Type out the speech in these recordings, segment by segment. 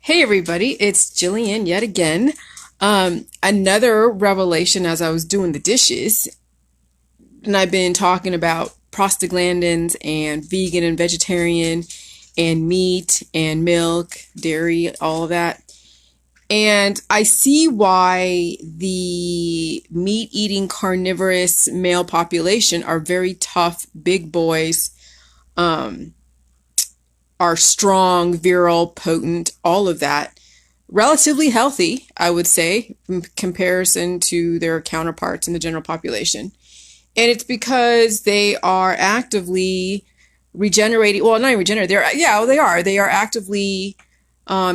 Hey everybody, it's Jillian yet again. Another revelation as I was doing the dishes, and I've been talking about prostaglandins and vegan and vegetarian and meat and milk, dairy, all of that. And I see why the meat eating carnivorous male population are very tough, big boys, um, are strong, virile, potent, all of that. Relatively healthy, I would say, in comparison to their counterparts in the general population. And it's because they are actively regenerating, well, not even regenerating, they are. They are actively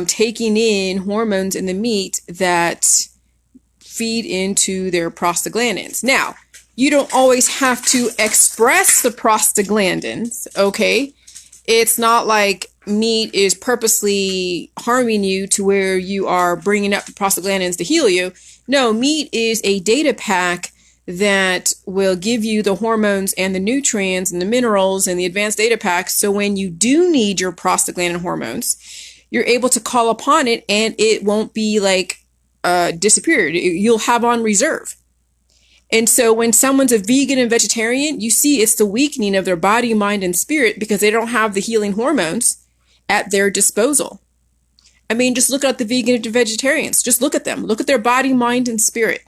taking in hormones in the meat that feed into their prostaglandins. Now, you don't always have to express the prostaglandins, okay? It's not like meat is purposely harming you to where you are bringing up the prostaglandins to heal you. No, meat is a data pack that will give you the hormones and the nutrients and the minerals and the advanced data packs. So when you do need your prostaglandin hormones, you're able to call upon it and it won't be like disappeared. You'll have on reserve. And so when someone's a vegan and vegetarian, you see it's the weakening of their body, mind, and spirit because they don't have the healing hormones at their disposal. I mean, just look at the vegan and vegetarians. Just look at them. Look at their body, mind, and spirit.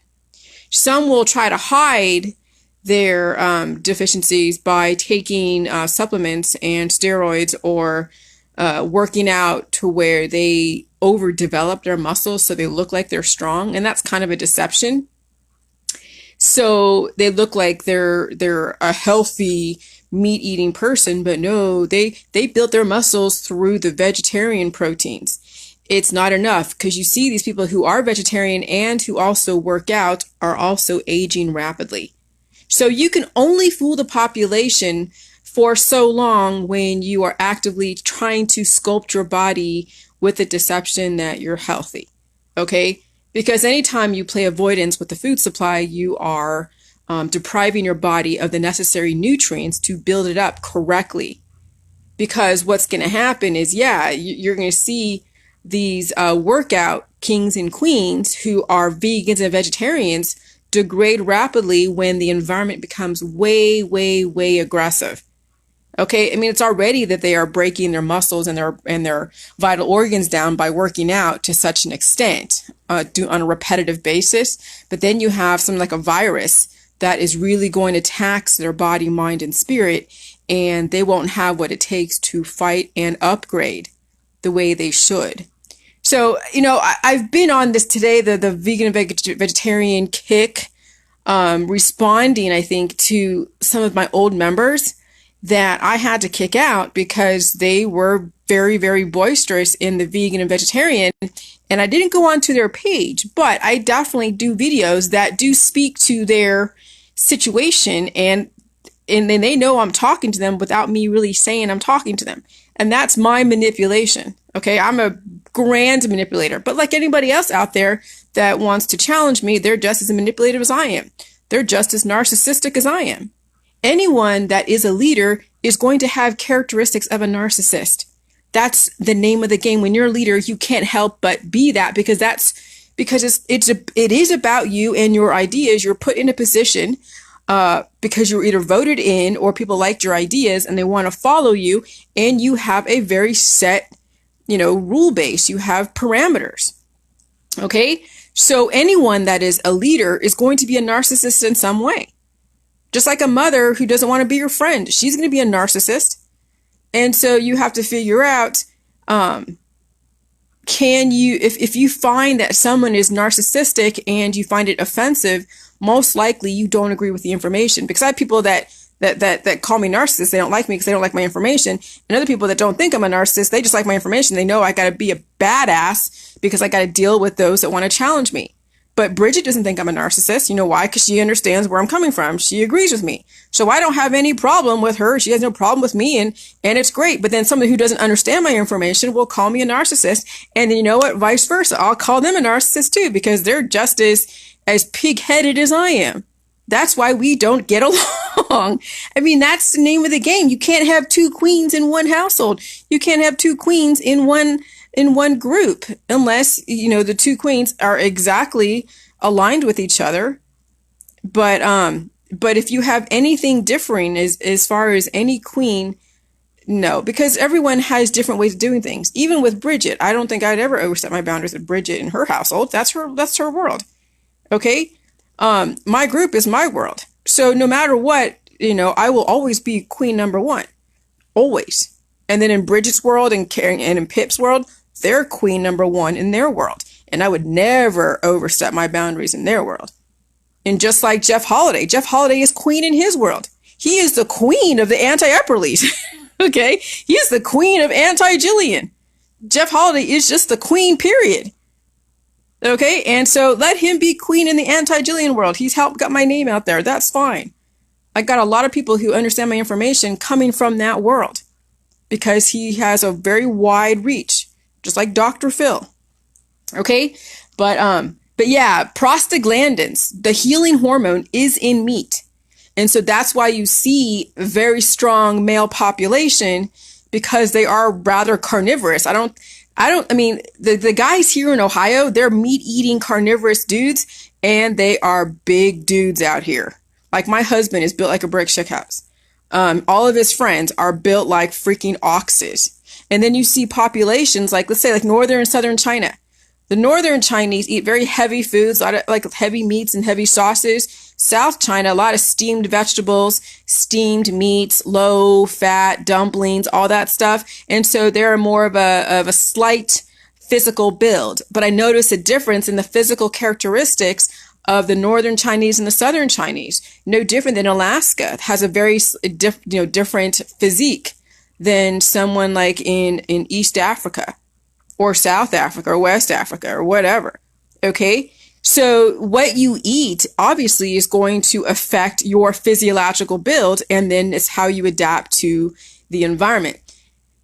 Some will try to hide their deficiencies by taking supplements and steroids or working out to where they overdevelop their muscles so they look like they're strong. And that's kind of a deception. So they look like they're a healthy meat eating person, but no, they built their muscles through the vegetarian proteins. It's not enough because you see these people who are vegetarian and who also work out are also aging rapidly. So you can only fool the population for so long when you are actively trying to sculpt your body with the deception that you're healthy. Okay? Because anytime you play avoidance with the food supply, you are depriving your body of the necessary nutrients to build it up correctly. Because what's going to happen is, you're going to see these workout kings and queens who are vegans and vegetarians degrade rapidly when the environment becomes way, way, way aggressive. Okay, I mean, it's already that they are breaking their muscles and their vital organs down by working out to such an extent on a repetitive basis. But then you have something like a virus that is really going to tax their body, mind, and spirit, and they won't have what it takes to fight and upgrade the way they should. So, I've been on this today, the vegan and vegetarian kick, responding, I think, to some of my old members that I had to kick out because they were very, very boisterous in the vegan and vegetarian. And I didn't go onto their page, but I definitely do videos that do speak to their situation and then they know I'm talking to them without me really saying I'm talking to them. And that's my manipulation. Okay, I'm a grand manipulator, but like anybody else out there that wants to challenge me, they're just as manipulative as I am. They're just as narcissistic as I am. Anyone that is a leader is going to have characteristics of a narcissist. That's the name of the game. When you're a leader, you can't help but be that because it is about you and your ideas. You're put in a position because you're either voted in or people liked your ideas and they want to follow you, and you have a very set, rule base. You have parameters. Okay? So anyone that is a leader is going to be a narcissist in some way. Just like a mother who doesn't want to be your friend, she's going to be a narcissist. And so you have to figure out, if you find that someone is narcissistic and you find it offensive, most likely you don't agree with the information. Because I have people that call me narcissist. They don't like me because they don't like my information. And other people that don't think I'm a narcissist, they just like my information. They know I got to be a badass because I got to deal with those that want to challenge me. But Bridget doesn't think I'm a narcissist. You know why? Because she understands where I'm coming from. She agrees with me. So I don't have any problem with her. She has no problem with me, and it's great. But then somebody who doesn't understand my information will call me a narcissist. And then you know what? Vice versa. I'll call them a narcissist too because they're just as pig-headed as I am. That's why we don't get along. I mean, that's the name of the game. You can't have two queens in one household. You can't have two queens in one in one group unless, the two queens are exactly aligned with each other. But if you have anything differing as far as any queen, no, because everyone has different ways of doing things. Even with Bridget, I don't think I'd ever overstep my boundaries with Bridget in her household. That's her world. Okay? My group is my world. So no matter what, I will always be queen number one. Always. And then in Bridget's world and in Pip's world, they're queen number one in their world. And I would never overstep my boundaries in their world. And just like Jeff Holiday is queen in his world. He is the queen of the anti-Epperleys. Okay? He is the queen of anti-Jillian. Jeff Holiday is just the queen, period. Okay? And so let him be queen in the anti-Jillian world. He's helped got my name out there. That's fine. I got a lot of people who understand my information coming from that world because he has a very wide reach, just like Dr. Phil. Okay? But yeah, prostaglandins, the healing hormone, is in meat. And so that's why you see a very strong male population, because they are rather carnivorous. The guys here in Ohio, they're meat eating carnivorous dudes, and they are big dudes out here. Like my husband is built like a brick shit house. All of his friends are built like freaking oxes. And then you see populations like, let's say like northern and southern China. The northern Chinese eat very heavy foods, a lot of like heavy meats and heavy sauces. South China, a lot of steamed vegetables, steamed meats, low fat dumplings, all that stuff. And so they're more of a slight physical build. But I notice a difference in the physical characteristics of the northern Chinese and the southern Chinese. No different than Alaska. It has a very different physique than someone like in East Africa or South Africa or West Africa or whatever. Okay? So what you eat obviously is going to affect your physiological build, and then it's how you adapt to the environment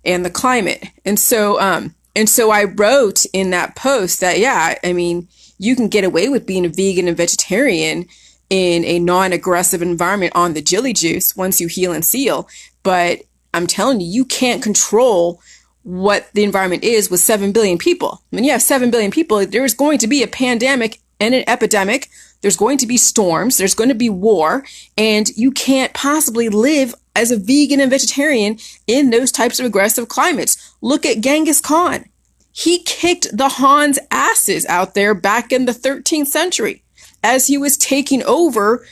and the climate. And so I wrote in that post that, yeah, I mean, you can get away with being a vegan and vegetarian in a non-aggressive environment on the Jilly Juice once you heal and seal. But I'm telling you, you can't control what the environment is with 7 billion people. When you have 7 billion people, there's going to be a pandemic and an epidemic. There's going to be storms. There's going to be war. And you can't possibly live as a vegan and vegetarian in those types of aggressive climates. Look at Genghis Khan. He kicked the Han's asses out there back in the 13th century as he was taking over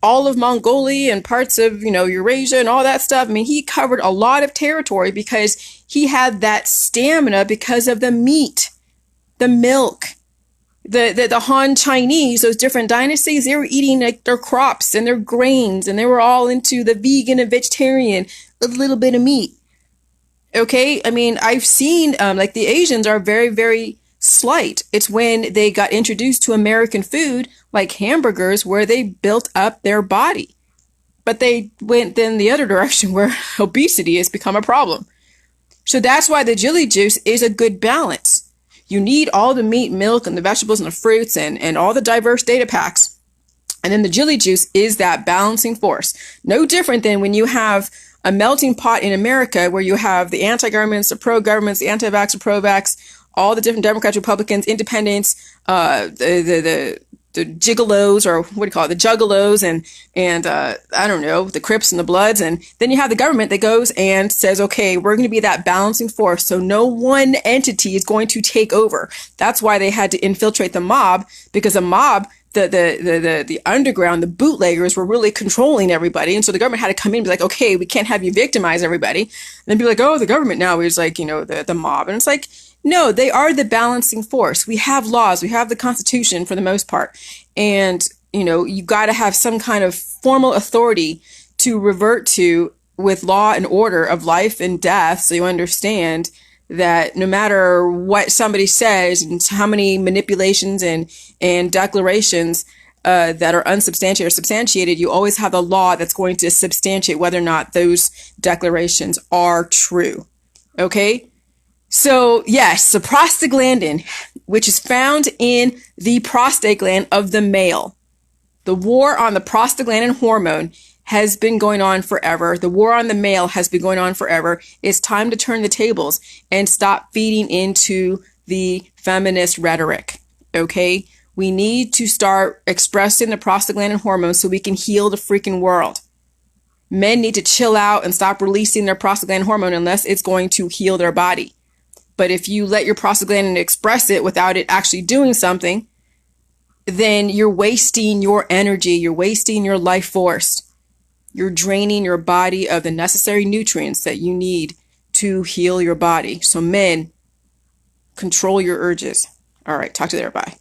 all of Mongolia and parts of, Eurasia and all that stuff. I mean, he covered a lot of territory because he had that stamina because of the meat, the milk. The Han Chinese, those different dynasties, they were eating like their crops and their grains, and they were all into the vegan and vegetarian, a little bit of meat. Okay, I mean, I've seen like the Asians are very, very slight. It's when they got introduced to American food, like hamburgers, where they built up their body. But they went then the other direction where obesity has become a problem. So that's why the Jilly Juice is a good balance. You need all the meat, milk, and the vegetables and the fruits and all the diverse data packs. And then the Jilly Juice is that balancing force. No different than when you have a melting pot in America where you have the anti-governments, the pro-governments, the anti-vax, the pro-vax, all the different Democrats, Republicans, independents, the gigolos, or what do you call it, the juggalos, and I don't know, the Crips and the Bloods. And then you have the government that goes and says, okay, we're going to be that balancing force. So no one entity is going to take over. That's why they had to infiltrate the mob, because the mob, the underground, the bootleggers were really controlling everybody. And so the government had to come in and be like, okay, we can't have you victimize everybody. And then be like, oh, the government now is like, the mob. And it's like, no, they are the balancing force. We have laws. We have the Constitution for the most part. And, you got to have some kind of formal authority to revert to with law and order of life and death. So you understand that no matter what somebody says and how many manipulations and declarations that are unsubstantiated or substantiated, you always have the law that's going to substantiate whether or not those declarations are true. Okay? So yes, the prostaglandin, which is found in the prostate gland of the male. The war on the prostaglandin hormone has been going on forever. The war on the male has been going on forever. It's time to turn the tables and stop feeding into the feminist rhetoric. Okay? We need to start expressing the prostaglandin hormones so we can heal the freaking world. Men need to chill out and stop releasing their prostaglandin hormone unless it's going to heal their body. But if you let your prostaglandin express it without it actually doing something, then you're wasting your energy. You're wasting your life force. You're draining your body of the necessary nutrients that you need to heal your body. So men, control your urges. All right, talk to you there. Bye.